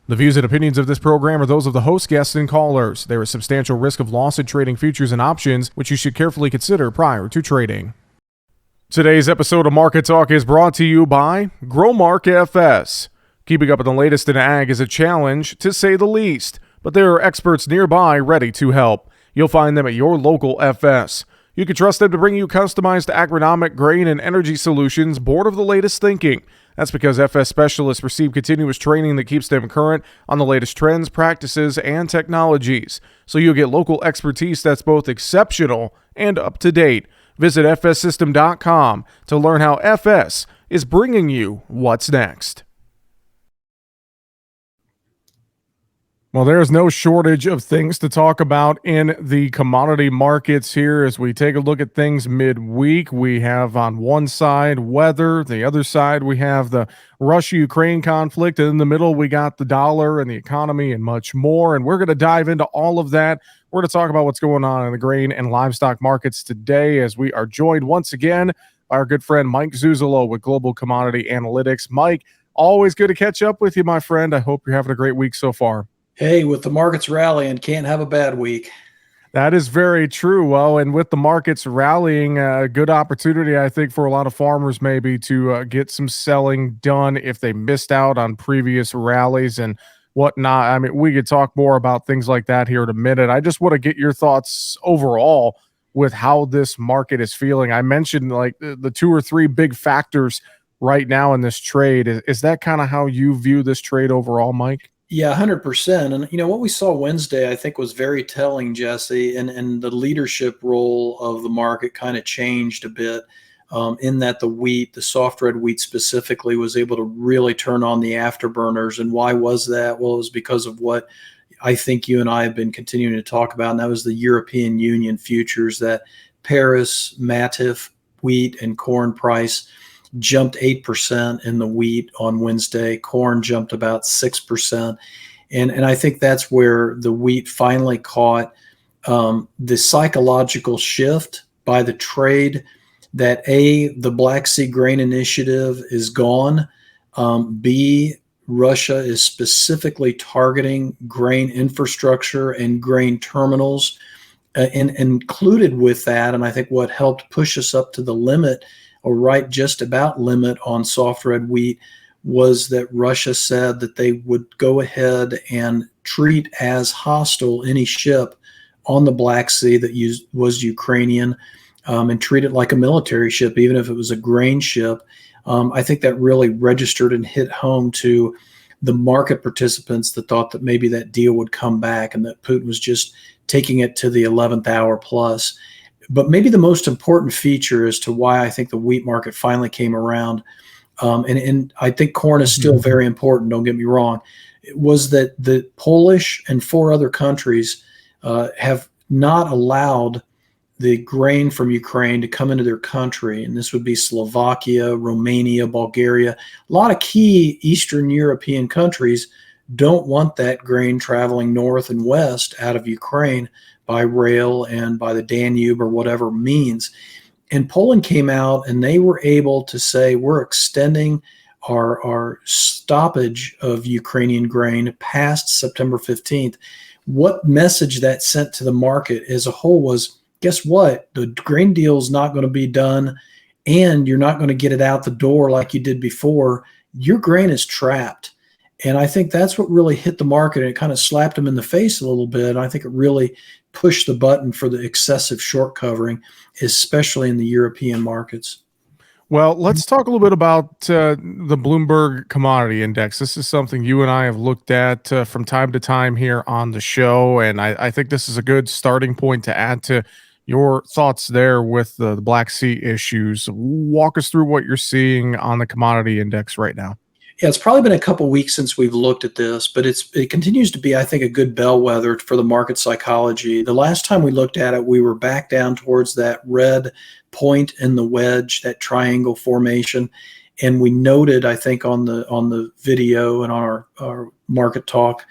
The views and opinions of this program are those of the host, guests, and callers. There is substantial risk of loss in trading futures and options, which you should carefully consider prior to trading. Today's episode of Market Talk is brought to you by Growmark FS. Keeping up with the latest in ag is a challenge, to say the least, but there are experts nearby ready to help. You'll find them at your local FS. You can trust them to bring you customized agronomic, grain, and energy solutions born of the latest thinking. That's because FS specialists receive continuous training that keeps them current on the latest trends, practices, and technologies. So you'll get local expertise that's both exceptional and up to date. Visit fssystem.com to learn how FS is bringing you what's next. Well, there is no shortage of things to talk about in the commodity markets here as we take a look at things midweek. We have on one side weather, the other side we have the Russia-Ukraine conflict, and in the middle we got the dollar and the economy and much more. And we're going to dive into all of that. We're going to talk about what's going on in the grain and livestock markets today as we are joined once again by our good friend Mike Zuzolo with Global Commodity Analytics. Mike, always good to catch up with you, my friend. I hope you're having a great week so far. Hey, with the markets rallying, can't have a bad week. That is very true. Well, and with the markets rallying, a good opportunity, I think, for a lot of farmers maybe to get some selling done if they missed out on previous rallies and whatnot. I mean, we could talk more about things like that here in a minute. I just want to get your thoughts overall with how this market is feeling. I mentioned like the two or three big factors right now in this trade. Is that kind of how you view this trade overall, Mike? Yeah, 100%. And, what we saw Wednesday, I think, was very telling, Jesse, and the leadership role of the market kind of changed a bit in that the soft red wheat specifically, was able to really turn on the afterburners. And why was that? Well, it was because of what I think you and I have been continuing to talk about, and that was the European Union futures, that Paris, Matif, wheat, and corn price jumped 8% in the wheat on Wednesday. Corn jumped about 6%. And I think that's where the wheat finally caught the psychological shift by the trade that A, the Black Sea Grain Initiative is gone. B, Russia is specifically targeting grain infrastructure and grain terminals. And included with that, and I think what helped push us up to the limit, or right just about limit on soft red wheat, was that Russia said that they would go ahead and treat as hostile any ship on the Black Sea that was Ukrainian, and treat it like a military ship, even if it was a grain ship. I think that really registered and hit home to the market participants that thought that maybe that deal would come back and that Putin was just taking it to the 11th hour plus. But maybe the most important feature as to why I think the wheat market finally came around, and I think corn is still very important, don't get me wrong, was that the Polish and 4 other countries have not allowed the grain from Ukraine to come into their country. And this would be Slovakia, Romania, Bulgaria. A lot of key Eastern European countries don't want that grain traveling north and west out of Ukraine by rail and by the Danube or whatever means. And Poland came out and they were able to say, we're extending our stoppage of Ukrainian grain past September 15th. What message that sent to the market as a whole was, guess what? The grain deal is not going to be done, and you're not going to get it out the door like you did before. Your grain is trapped. And I think that's what really hit the market, and it kind of slapped them in the face a little bit. I think it really pushed the button for the excessive short covering, especially in the European markets. Well, let's talk a little bit about the Bloomberg Commodity Index. This is something you and I have looked at from time to time here on the show, and I think this is a good starting point to add to your thoughts there with the Black Sea issues. Walk us through what you're seeing on the commodity index right now. Yeah, it's probably been a couple weeks since we've looked at this, but it continues to be, I think, a good bellwether for the market psychology. The last time we looked at it, we were back down towards that red point in the wedge, that triangle formation, and we noted, I think, on the video and on our market talk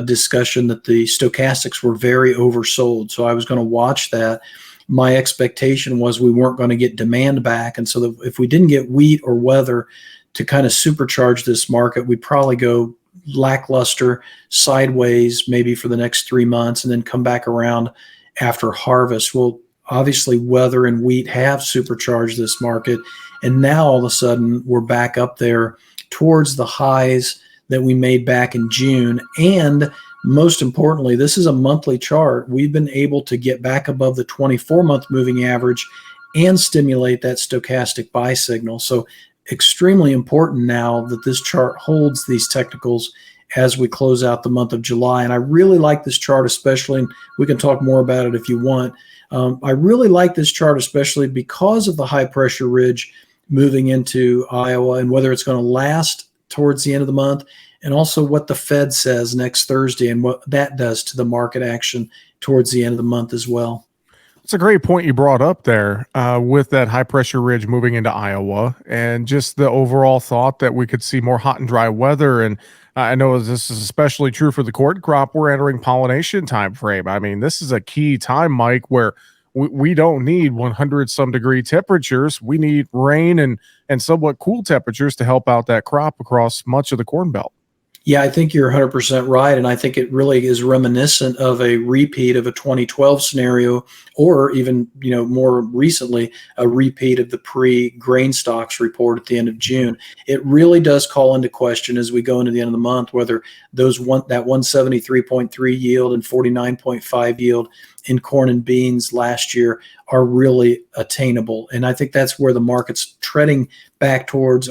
discussion that the stochastics were very oversold. So I was going to watch that. My expectation was we weren't going to get demand back, and so if we didn't get wheat or weather to kind of supercharge this market, we'd probably go lackluster, sideways, maybe for the next 3 months, and then come back around after harvest. Well, obviously, weather and wheat have supercharged this market. And now all of a sudden, we're back up there towards the highs that we made back in June. And most importantly, this is a monthly chart. We've been able to get back above the 24-month moving average and stimulate that stochastic buy signal. So extremely important now that this chart holds these technicals as we close out the month of July. And I really like this chart, especially, and we can talk more about it if you want. I really like this chart, especially because of the high pressure ridge moving into Iowa and whether it's going to last towards the end of the month, and also what the Fed says next Thursday and what that does to the market action towards the end of the month as well. It's a great point you brought up there with that high pressure ridge moving into Iowa and just the overall thought that we could see more hot and dry weather. And I know this is especially true for the corn crop. We're entering pollination time frame. I mean, this is a key time, Mike, where we don't need 100 some degree temperatures. We need rain and somewhat cool temperatures to help out that crop across much of the Corn Belt. Yeah, I think you're 100% right. And I think it really is reminiscent of a repeat of a 2012 scenario, or even, more recently, a repeat of the pre-grain stocks report at the end of June. It really does call into question as we go into the end of the month, whether that 173.3 yield and 49.5 yield in corn and beans last year are really attainable. And I think that's where the market's trending back towards.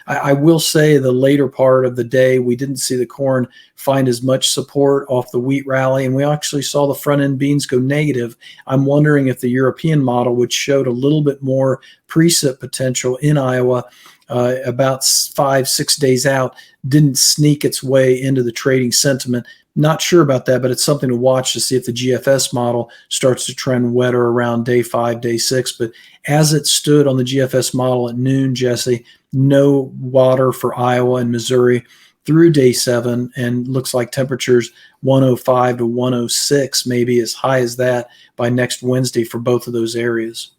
I will say the later part of the day, we didn't see the corn find as much support off the wheat rally, and we actually saw the front end beans go negative. I'm wondering if the European model, which showed a little bit more precip potential in Iowa about 5-6 days out, didn't sneak its way into the trading sentiment. Not sure about that, but it's something to watch to see if the GFS model starts to trend wetter around day 5, day 6. But as it stood on the GFS model at noon, Jesse, no water for Iowa and Missouri through day 7, and looks like temperatures 105 to 106, maybe as high as that by next Wednesday for both of those areas.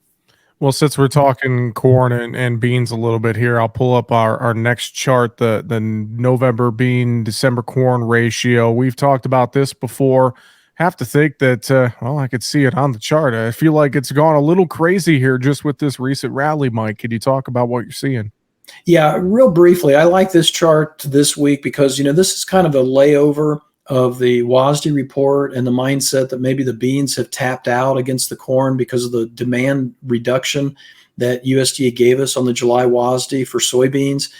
Well, since we're talking corn and beans a little bit here, I'll pull up our next chart, the November bean, December corn ratio. We've talked about this before. Have to think that, I could see it on the chart. I feel like it's gone a little crazy here just with this recent rally, Mike. Could you talk about what you're seeing? Yeah, real briefly, I like this chart this week because, this is kind of a layover of the WASDE report and the mindset that maybe the beans have tapped out against the corn because of the demand reduction that USDA gave us on the July WASDE for soybeans.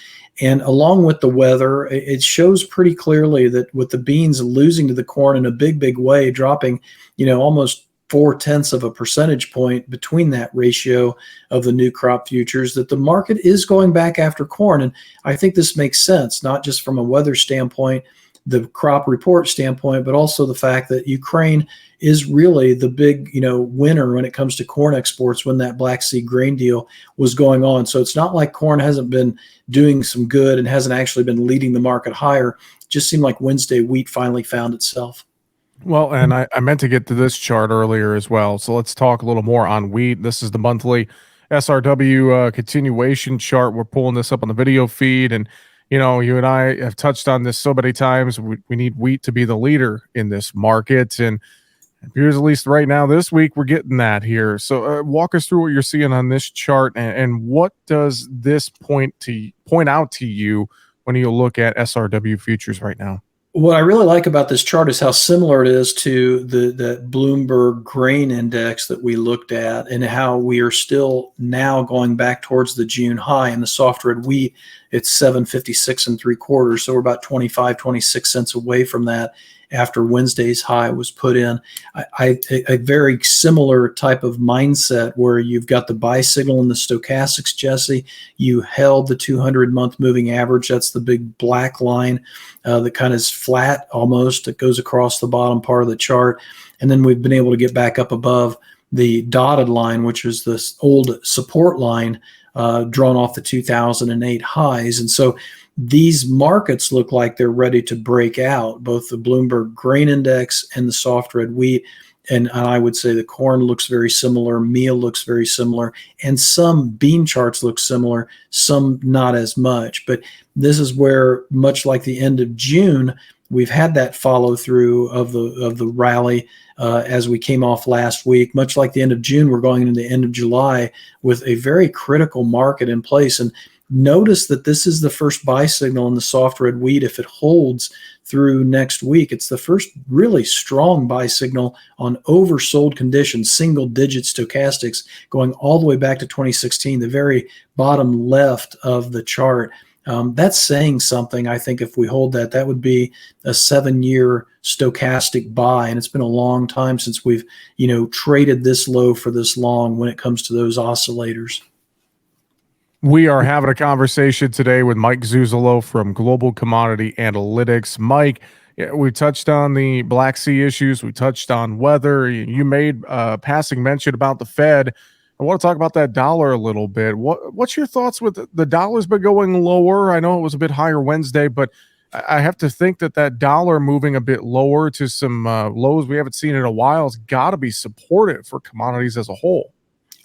And along with the weather, it shows pretty clearly that with the beans losing to the corn in a big, big way, dropping, almost 0.4 of a percentage point between that ratio of the new crop futures, that the market is going back after corn. And I think this makes sense, not just from a weather standpoint, the crop report standpoint, but also the fact that Ukraine is really the big, winner when it comes to corn exports when that Black Sea grain deal was going on. So it's not like corn hasn't been doing some good and hasn't actually been leading the market higher. It just seemed like Wednesday wheat finally found itself. Well, and I meant to get to this chart earlier as well. So let's talk a little more on wheat. This is the monthly SRW continuation chart. We're pulling this up on the video feed, and you and I have touched on this so many times. We need wheat to be the leader in this market. And it appears, at least right now, this week, we're getting that here. So walk us through what you're seeing on this chart, and what does this point out to you when you look at SRW futures right now? What I really like about this chart is how similar it is to the Bloomberg grain index that we looked at, and how we are still now going back towards the June high. In the soft red wheat, it's 756.75. So we're about 26 cents away from that after Wednesday's high was put in. A very similar type of mindset where you've got the buy signal in the stochastics, Jesse. You held the 200-month moving average. That's the big black line that kind of is flat almost. It goes across the bottom part of the chart. And then we've been able to get back up above the dotted line, which is this old support line drawn off the 2008 highs. And so these markets look like they're ready to break out, both the Bloomberg grain index and the soft red wheat. And I would say the corn looks very similar, meal looks very similar, and some bean charts look similar, some not as much. But this is where, much like the end of June, we've had that follow through of the rally as we came off last week. Much like the end of June, we're going into the end of July with a very critical market in place. And notice that this is the first buy signal in the soft red wheat. If it holds through next week, it's the first really strong buy signal on oversold conditions, single digit stochastics, going all the way back to 2016, the very bottom left of the chart. That's saying something. I think if we hold that, that would be a 7-year stochastic buy. And it's been a long time since we've, traded this low for this long when it comes to those oscillators. We are having a conversation today with Mike Zuzolo from Global Commodity Analytics. Mike, we touched on the Black Sea issues. We touched on weather. You made a passing mention about the Fed. I want to talk about that dollar a little bit. What's your thoughts with the dollar's been going lower? I know it was a bit higher Wednesday, but I have to think that dollar moving a bit lower to some lows we haven't seen in a while has got to be supportive for commodities as a whole.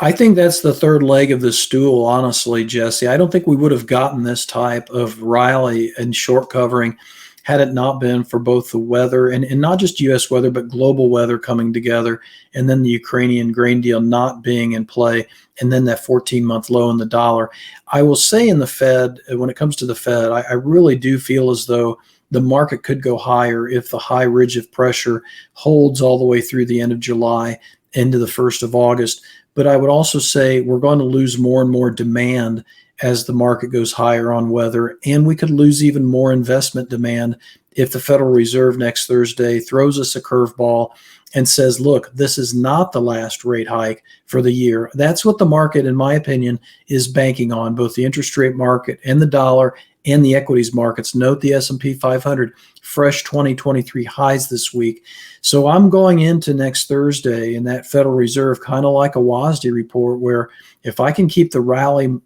I think that's the third leg of the stool, honestly, Jesse. I don't think we would have gotten this type of rally and short covering had it not been for both the weather and not just U.S. weather, but global weather coming together, and then the Ukrainian grain deal not being in play, and then that 14-month low in the dollar. I will say in the Fed, when it comes to the Fed, I really do feel as though the market could go higher if the high ridge of pressure holds all the way through the end of July into the 1st of August. But I would also say we're going to lose more and more demand as the market goes higher on weather, and we could lose even more investment demand if the Federal Reserve next Thursday throws us a curveball and says, look, this is not the last rate hike for the year. That's what the market, in my opinion, is banking on, both the interest rate market and the dollar and the equities markets. Note the S&P 500, fresh 2023 highs this week. So I'm going into next Thursday in that Federal Reserve kind of like a WASDE report, where if I can keep the rally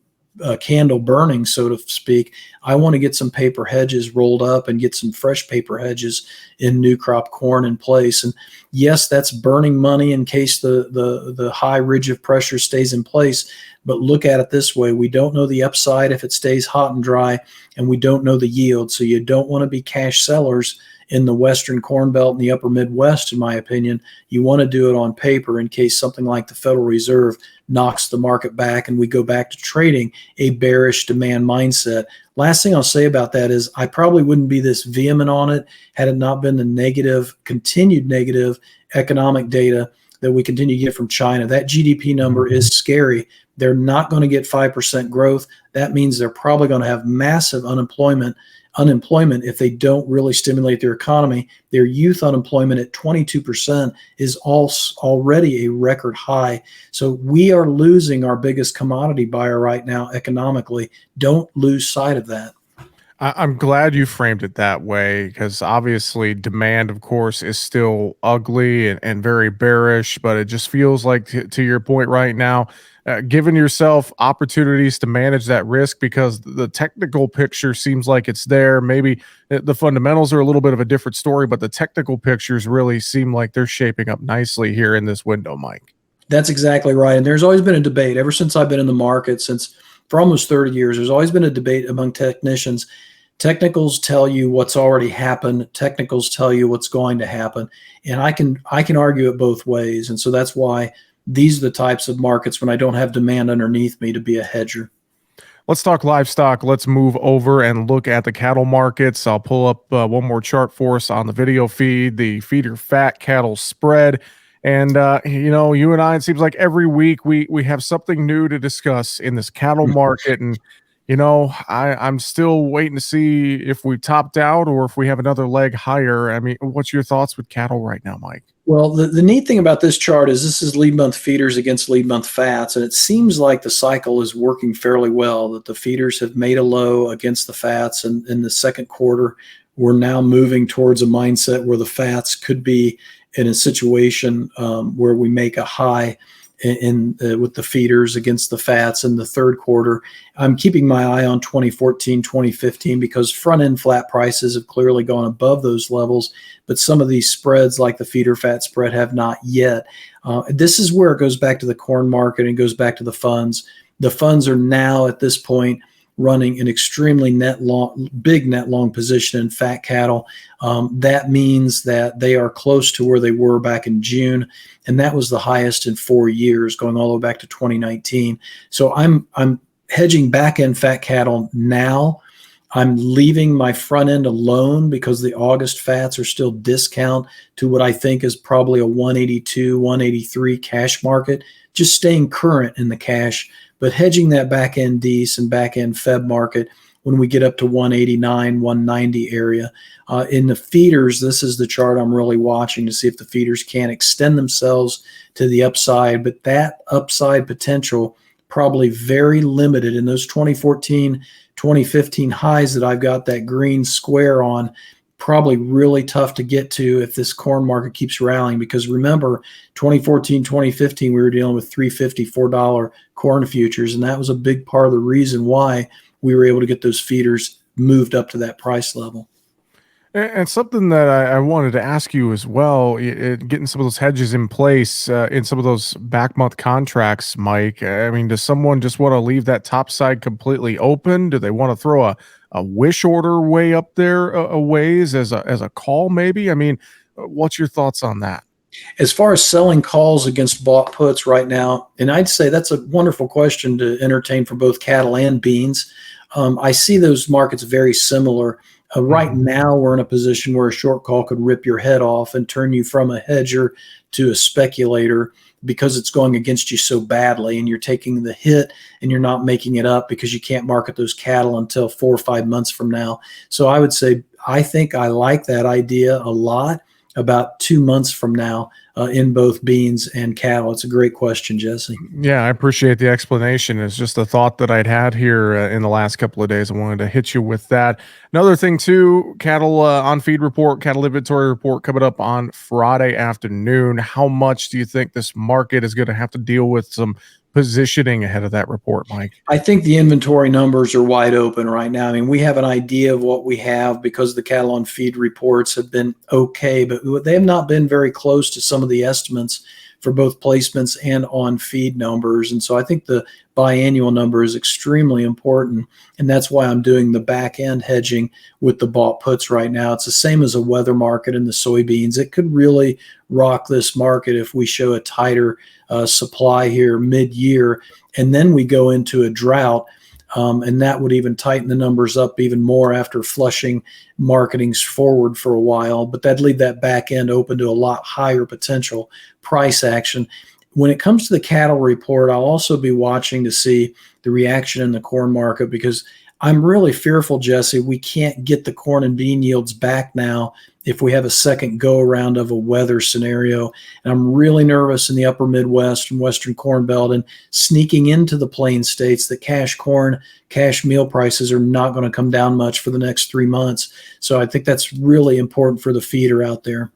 candle burning, so to speak, I want to get some paper hedges rolled up and get some fresh paper hedges in new crop corn in place. And yes, that's burning money in case the high ridge of pressure stays in place. But look at it this way. We don't know the upside if it stays hot and dry, and we don't know the yield. So you don't want to be cash sellers in the Western Corn Belt and the upper Midwest, in my opinion. You want to do it on paper in case something like the Federal Reserve knocks the market back and we go back to trading a bearish demand mindset. Last thing I'll say about that is I probably wouldn't be this vehement on it had it not been the continued negative economic data that we continue to get from China. That GDP number is scary. They're not going to get 5% growth. That means they're probably going to have massive unemployment if they don't really stimulate their economy. Their youth unemployment at 22% is already a record high. So we are losing our biggest commodity buyer right now economically. Don't lose sight of that. I'm glad you framed it that way, because obviously demand, of course, is still ugly and very bearish, but it just feels like, to your point right now, giving yourself opportunities to manage that risk, because the technical picture seems like it's there. Maybe the fundamentals are a little bit of a different story, but the technical pictures really seem like they're shaping up nicely here in this window, Mike. That's exactly right. And there's always been a debate ever since I've been in the market, for almost 30 years. There's always been a debate among technicians. Technicals tell you what's already happened. Technicals tell you what's going to happen. And I can argue it both ways. And so that's why these are the types of markets when I don't have demand underneath me to be a hedger. Let's talk livestock. Let's move over and look at the cattle markets. I'll pull up one more chart for us on the video feed, the feeder fat cattle spread. And, you and I, it seems like every week we have something new to discuss in this cattle market. And, I'm still waiting to see if we topped out or if we have another leg higher. I mean, what's your thoughts with cattle right now, Mike? Well, the neat thing about this chart is this is lead month feeders against lead month fats, and it seems like the cycle is working fairly well, that the feeders have made a low against the fats, and in the second quarter, we're now moving towards a mindset where the fats could be in a situation where we make a high with the feeders against the fats in the third quarter. I'm keeping my eye on 2014, 2015 because front end flat prices have clearly gone above those levels, but some of these spreads, like the feeder fat spread, have not yet. This is where it goes back to the corn market and goes back to the funds. The funds are now at this point running an extremely big net long position in fat cattle. That means that they are close to where they were back in June, and that was the highest in 4 years, going all the way back to 2019. So I'm hedging back end fat cattle now. I'm leaving my front end alone because the August fats are still discount to what I think is probably a 182, 183 cash market, just staying current in the cash, but hedging that back end D's and back end Feb market when we get up to 189, 190 area. In the feeders, this is the chart I'm really watching to see if the feeders can extend themselves to the upside, but that upside potential probably very limited in those 2014, 2015 highs that I've got that green square on. Probably really tough to get to if this corn market keeps rallying, because remember 2014, 2015, we were dealing with $3.50, $4 corn futures, and that was a big part of the reason why we were able to get those feeders moved up to that price level. And something that I wanted to ask you as well, getting some of those hedges in place in some of those back month contracts, Mike. I mean, does someone just want to leave that top side completely open? Do they want to throw a wish order way up there a ways as a call maybe? I mean, what's your thoughts on that? As far as selling calls against bought puts right now, and I'd say that's a wonderful question to entertain for both cattle and beans. I see those markets very similar. Right now, we're in a position where a short call could rip your head off and turn you from a hedger to a speculator because it's going against you so badly, and you're taking the hit and you're not making it up because you can't market those cattle until 4 or 5 months from now. So I would say I think I like that idea a lot about 2 months from now in both beans and cattle. It's a great question, Jesse. Yeah, I appreciate the explanation. It's just a thought that I'd had here in the last couple of days. I wanted to hit you with that. Another thing too, cattle on feed report, cattle inventory report coming up on Friday afternoon. How much do you think this market is going to have to deal with some positioning ahead of that report, Mike? I think the inventory numbers are wide open right now. I mean, we have an idea of what we have because the cattle on feed reports have been okay, but they have not been very close to some of the estimates for both placements and on feed numbers. And so I think the biannual number is extremely important. And that's why I'm doing the back end hedging with the bought puts right now. It's the same as a weather market in the soybeans. It could really rock this market if we show a tighter supply here mid-year, and then we go into a drought. And that would even tighten the numbers up even more after flushing marketings forward for a while. But that'd leave that back end open to a lot higher potential price action. When it comes to the cattle report, I'll also be watching to see the reaction in the corn market, because I'm really fearful, Jesse, we can't get the corn and bean yields back now if we have a second go around of a weather scenario. And I'm really nervous in the upper Midwest and Western Corn Belt and sneaking into the plain states that cash corn, cash meal prices are not going to come down much for the next 3 months. So I think that's really important for the feeder out there.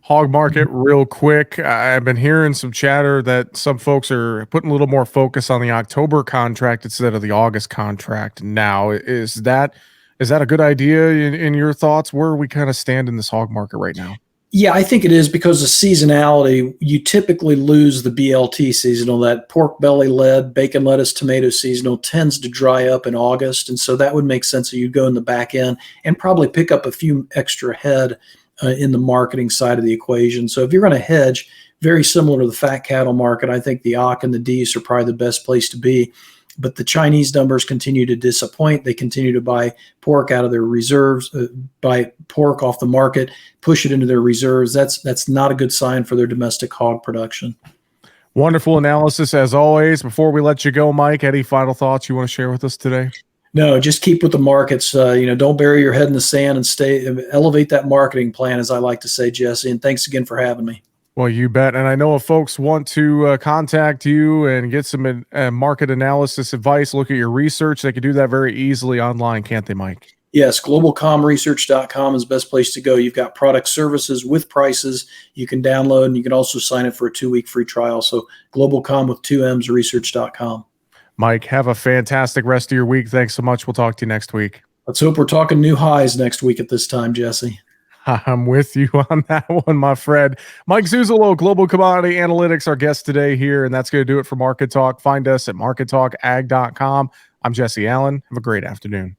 Hog market real quick. I've been hearing some chatter that some folks are putting a little more focus on the October contract instead of the August contract now. Is that a good idea in your thoughts? Where are we kind of stand in this hog market right now? Yeah, I think it is because of seasonality. You typically lose the BLT seasonal, that pork belly lead, bacon, lettuce, tomato seasonal tends to dry up in August. And so that would make sense that you go in the back end and probably pick up a few extra head in the marketing side of the equation. So if you're going to hedge, very similar to the fat cattle market, I think the AUK and the Ds are probably the best place to be. But the Chinese numbers continue to disappoint. They continue to buy pork out of their reserves, buy pork off the market, push it into their reserves. That's not a good sign for their domestic hog production. Wonderful analysis as always. Before we let you go, Mike, any final thoughts you want to share with us today? No, just keep with the markets. Don't bury your head in the sand and elevate that marketing plan, as I like to say, Jesse. And thanks again for having me. Well, you bet. And I know if folks want to contact you and get some market analysis advice, look at your research, they can do that very easily online, can't they, Mike? Yes, globalcomresearch.com is the best place to go. You've got product services with prices you can download, and you can also sign up for a 2-week free trial. So globalcom with 2 M's research.com. Mike, have a fantastic rest of your week. Thanks so much. We'll talk to you next week. Let's hope we're talking new highs next week at this time, Jesse. I'm with you on that one, my friend. Mike Zuzolo, Global Commodity Analytics, our guest today here, and that's going to do it for Market Talk. Find us at markettalkag.com. I'm Jesse Allen. Have a great afternoon.